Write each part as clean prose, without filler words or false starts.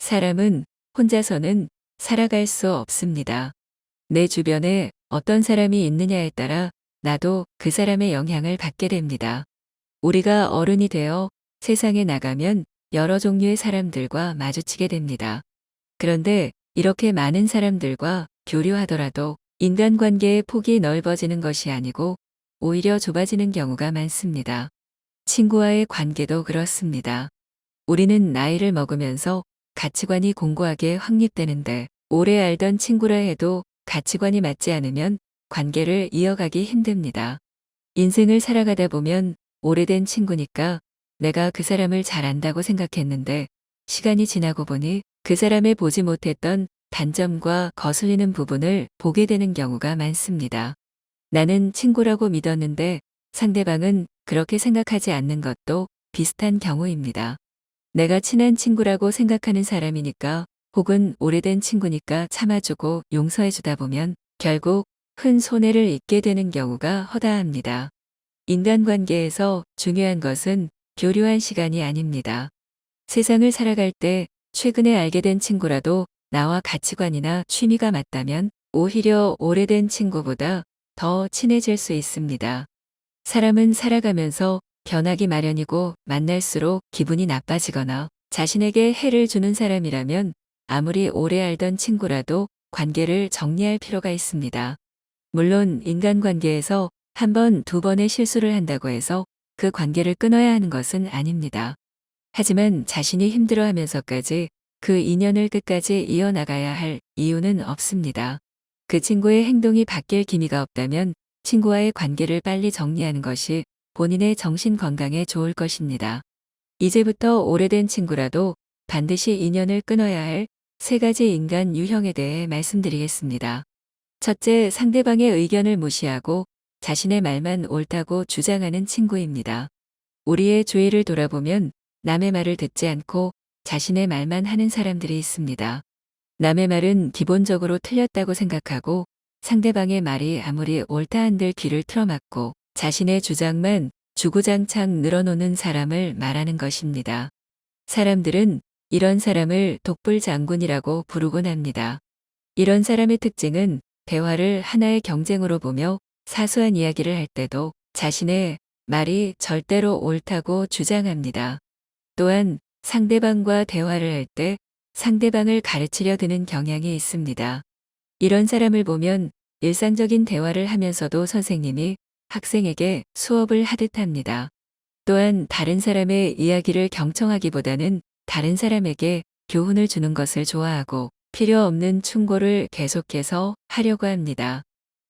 사람은 혼자서는 살아갈 수 없습니다. 내 주변에 어떤 사람이 있느냐에 따라 나도 그 사람의 영향을 받게 됩니다. 우리가 어른이 되어 세상에 나가면 여러 종류의 사람들과 마주치게 됩니다. 그런데 이렇게 많은 사람들과 교류하더라도 인간관계의 폭이 넓어지는 것이 아니고 오히려 좁아지는 경우가 많습니다. 친구와의 관계도 그렇습니다. 우리는 나이를 먹으면서 가치관이 공고하게 확립되는데 오래 알던 친구라 해도 가치관이 맞지 않으면 관계를 이어가기 힘듭니다. 인생을 살아가다 보면 오래된 친구니까 내가 그 사람을 잘 안다고 생각했는데 시간이 지나고 보니 그 사람의 보지 못했던 단점과 거슬리는 부분을 보게 되는 경우가 많습니다. 나는 친구라고 믿었는데 상대방은 그렇게 생각하지 않는 것도 비슷한 경우입니다. 내가 친한 친구라고 생각하는 사람이니까 혹은 오래된 친구니까 참아주고 용서해주다 보면 결국 큰 손해를 입게 되는 경우가 허다합니다. 인간관계에서 중요한 것은 교류한 시간이 아닙니다. 세상을 살아갈 때 최근에 알게 된 친구라도 나와 가치관이나 취미가 맞다면 오히려 오래된 친구보다 더 친해질 수 있습니다. 사람은 살아가면서 변하기 마련이고 만날수록 기분이 나빠지거나 자신에게 해를 주는 사람이라면 아무리 오래 알던 친구라도 관계를 정리할 필요가 있습니다. 물론 인간관계에서 한 번, 두 번의 실수를 한다고 해서 그 관계를 끊어야 하는 것은 아닙니다. 하지만 자신이 힘들어하면서까지 그 인연을 끝까지 이어나가야 할 이유는 없습니다. 그 친구의 행동이 바뀔 기미가 없다면 친구와의 관계를 빨리 정리하는 것이 본인의 정신 건강에 좋을 것입니다. 이제부터 오래된 친구라도 반드시 인연을 끊어야 할 세 가지 인간 유형에 대해 말씀드리겠습니다. 첫째, 상대방의 의견을 무시하고 자신의 말만 옳다고 주장하는 친구입니다. 우리의 주위를 돌아보면 남의 말을 듣지 않고 자신의 말만 하는 사람들이 있습니다. 남의 말은 기본적으로 틀렸다고 생각하고 상대방의 말이 아무리 옳다 한들 귀를 틀어막고 자신의 주장만 주구장창 늘어놓는 사람을 말하는 것입니다. 사람들은 이런 사람을 독불장군이라고 부르곤 합니다. 이런 사람의 특징은 대화를 하나의 경쟁으로 보며 사소한 이야기를 할 때도 자신의 말이 절대로 옳다고 주장합니다. 또한 상대방과 대화를 할 때 상대방을 가르치려 드는 경향이 있습니다. 이런 사람을 보면 일상적인 대화를 하면서도 선생님이 학생에게 수업을 하듯 합니다. 또한 다른 사람의 이야기를 경청하기보다는 다른 사람에게 교훈을 주는 것을 좋아하고 필요 없는 충고를 계속해서 하려고 합니다.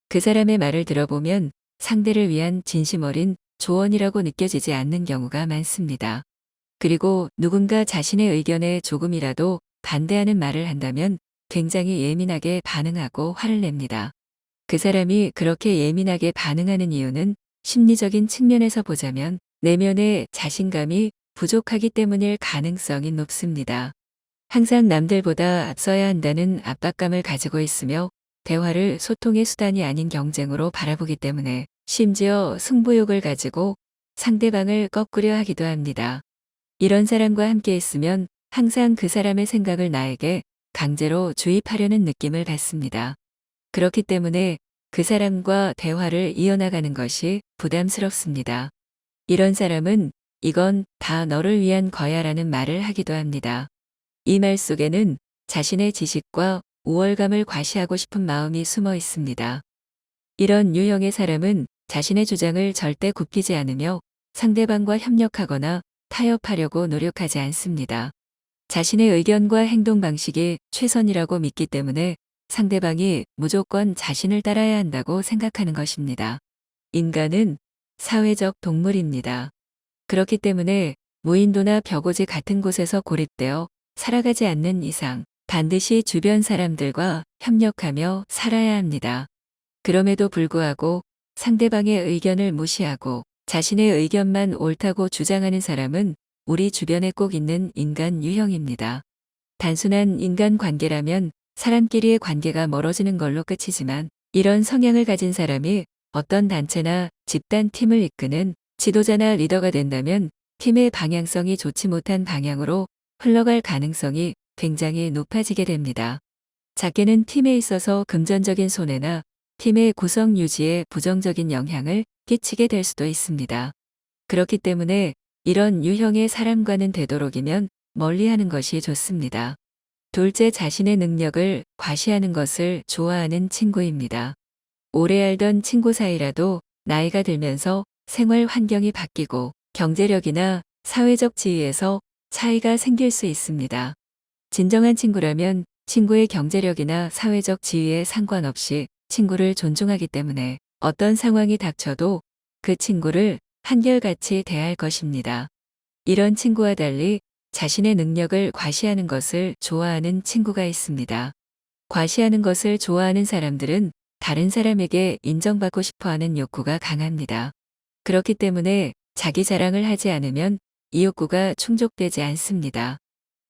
그 사람의 말을 들어보면 상대를 위한 진심 어린 조언이라고 느껴지지 않는 경우가 많습니다. 그리고 누군가 자신의 의견에 조금이라도 반대하는 말을 한다면 굉장히 예민하게 반응하고 화를 냅니다. 그 사람이 그렇게 예민하게 반응하는 이유는 심리적인 측면에서 보자면 내면의 자신감이 부족하기 때문일 가능성이 높습니다. 항상 남들보다 앞서야 한다는 압박감을 가지고 있으며 대화를 소통의 수단이 아닌 경쟁으로 바라보기 때문에 심지어 승부욕을 가지고 상대방을 꺾으려 하기도 합니다. 이런 사람과 함께 있으면 항상 그 사람의 생각을 나에게 강제로 주입하려는 느낌을 받습니다. 그렇기 때문에 그 사람과 대화를 이어나가는 것이 부담스럽습니다. 이런 사람은 이건 다 너를 위한 거야라는 말을 하기도 합니다. 이 말 속에는 자신의 지식과 우월감을 과시하고 싶은 마음이 숨어 있습니다. 이런 유형의 사람은 자신의 주장을 절대 굽히지 않으며 상대방과 협력하거나 타협하려고 노력하지 않습니다. 자신의 의견과 행동 방식이 최선이라고 믿기 때문에 상대방이 무조건 자신을 따라야 한다고 생각하는 것입니다. 인간은 사회적 동물입니다. 그렇기 때문에 무인도나 벽오지 같은 곳에서 고립되어 살아가지 않는 이상 반드시 주변 사람들과 협력하며 살아야 합니다. 그럼에도 불구하고 상대방의 의견을 무시하고 자신의 의견만 옳다고 주장하는 사람은 우리 주변에 꼭 있는 인간 유형입니다. 단순한 인간 관계라면 사람끼리의 관계가 멀어지는 걸로 끝이지만 이런 성향을 가진 사람이 어떤 단체나 집단 팀을 이끄는 지도자나 리더가 된다면 팀의 방향성이 좋지 못한 방향으로 흘러갈 가능성이 굉장히 높아지게 됩니다. 작게는 팀에 있어서 금전적인 손해나 팀의 구성 유지에 부정적인 영향을 끼치게 될 수도 있습니다. 그렇기 때문에 이런 유형의 사람과는 되도록이면 멀리하는 것이 좋습니다. 둘째, 자신의 능력을 과시하는 것을 좋아하는 친구입니다. 오래 알던 친구 사이라도 나이가 들면서 생활 환경이 바뀌고 경제력이나 사회적 지위에서 차이가 생길 수 있습니다. 진정한 친구라면 친구의 경제력이나 사회적 지위에 상관없이 친구를 존중하기 때문에 어떤 상황이 닥쳐도 그 친구를 한결같이 대할 것입니다. 이런 친구와 달리 자신의 능력을 과시하는 것을 좋아하는 친구가 있습니다. 과시하는 것을 좋아하는 사람들은 다른 사람에게 인정받고 싶어 하는 욕구가 강합니다. 그렇기 때문에 자기 자랑을 하지 않으면 이 욕구가 충족되지 않습니다.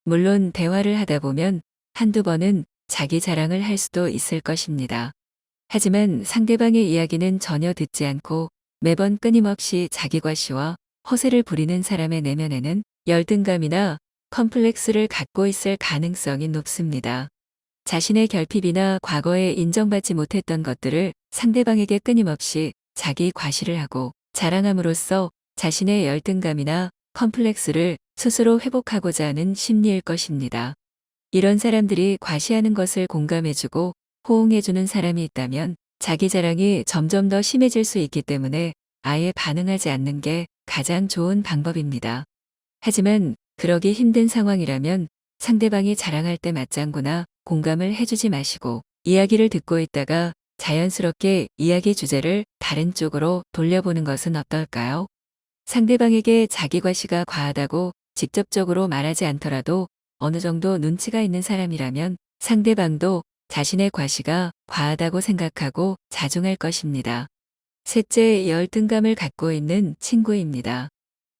물론 대화를 하다 보면 한두 번은 자기 자랑을 할 수도 있을 것입니다. 하지만 상대방의 이야기는 전혀 듣지 않고 매번 끊임없이 자기 과시와 허세를 부리는 사람의 내면에는 열등감이나 컴플렉스를 갖고 있을 가능성이 높습니다. 자신의 결핍이나 과거에 인정받지 못했던 것들을 상대방에게 끊임없이 자기 과시를 하고 자랑함으로써 자신의 열등감이나 컴플렉스를 스스로 회복하고자 하는 심리일 것입니다. 이런 사람들이 과시하는 것을 공감해주고 호응해주는 사람이 있다면 자기 자랑이 점점 더 심해질 수 있기 때문에 아예 반응하지 않는 게 가장 좋은 방법입니다. 하지만 그러기 힘든 상황이라면 상대방이 자랑할 때 맞장구나 공감을 해주지 마시고 이야기를 듣고 있다가 자연스럽게 이야기 주제를 다른 쪽으로 돌려보는 것은 어떨까요? 상대방에게 자기 과시가 과하다고 직접적으로 말하지 않더라도 어느 정도 눈치가 있는 사람이라면 상대방도 자신의 과시가 과하다고 생각하고 자중할 것입니다. 셋째, 열등감을 갖고 있는 친구입니다.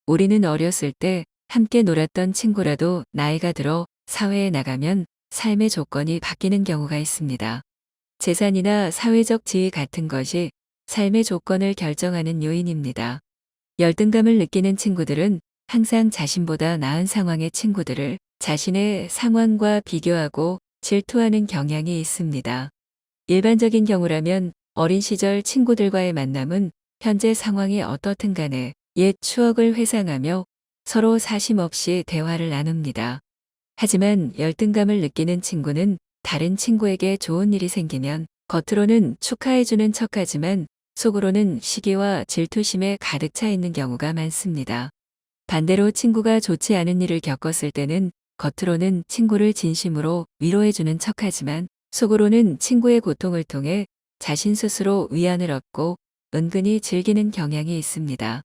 우리는 어렸을 때 함께 놀았던 친구라도 나이가 들어 사회에 나가면 삶의 조건이 바뀌는 경우가 있습니다. 재산이나 사회적 지위 같은 것이 삶의 조건을 결정하는 요인입니다. 열등감을 느끼는 친구들은 항상 자신보다 나은 상황의 친구들을 자신의 상황과 비교하고 질투하는 경향이 있습니다. 일반적인 경우라면 어린 시절 친구들과의 만남은 현재 상황이 어떻든 간에 옛 추억을 회상하며 서로 사심 없이 대화를 나눕니다. 하지만 열등감을 느끼는 친구는 다른 친구에게 좋은 일이 생기면 겉으로는 축하해주는 척하지만 속으로는 시기와 질투심에 가득 차 있는 경우가 많습니다. 반대로 친구가 좋지 않은 일을 겪었을 때는 겉으로는 친구를 진심으로 위로해주는 척하지만 속으로는 친구의 고통을 통해 자신 스스로 위안을 얻고 은근히 즐기는 경향이 있습니다.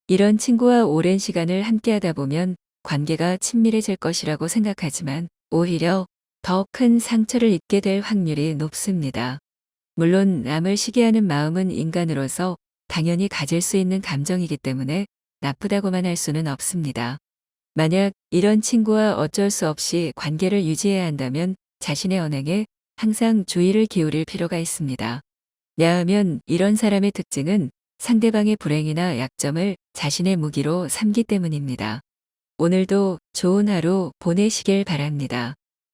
이런 친구와 오랜 시간을 함께하다 보면 관계가 친밀해질 것이라고 생각하지만 오히려 더 큰 상처를 입게 될 확률이 높습니다. 물론 남을 시기하는 마음은 인간으로서 당연히 가질 수 있는 감정이기 때문에 나쁘다고만 할 수는 없습니다. 만약 이런 친구와 어쩔 수 없이 관계를 유지해야 한다면 자신의 언행에 항상 주의를 기울일 필요가 있습니다. 왜냐하면 이런 사람의 특징은 상대방의 불행이나 약점을 자신의 무기로 삼기 때문입니다. 오늘도 좋은 하루 보내시길 바랍니다.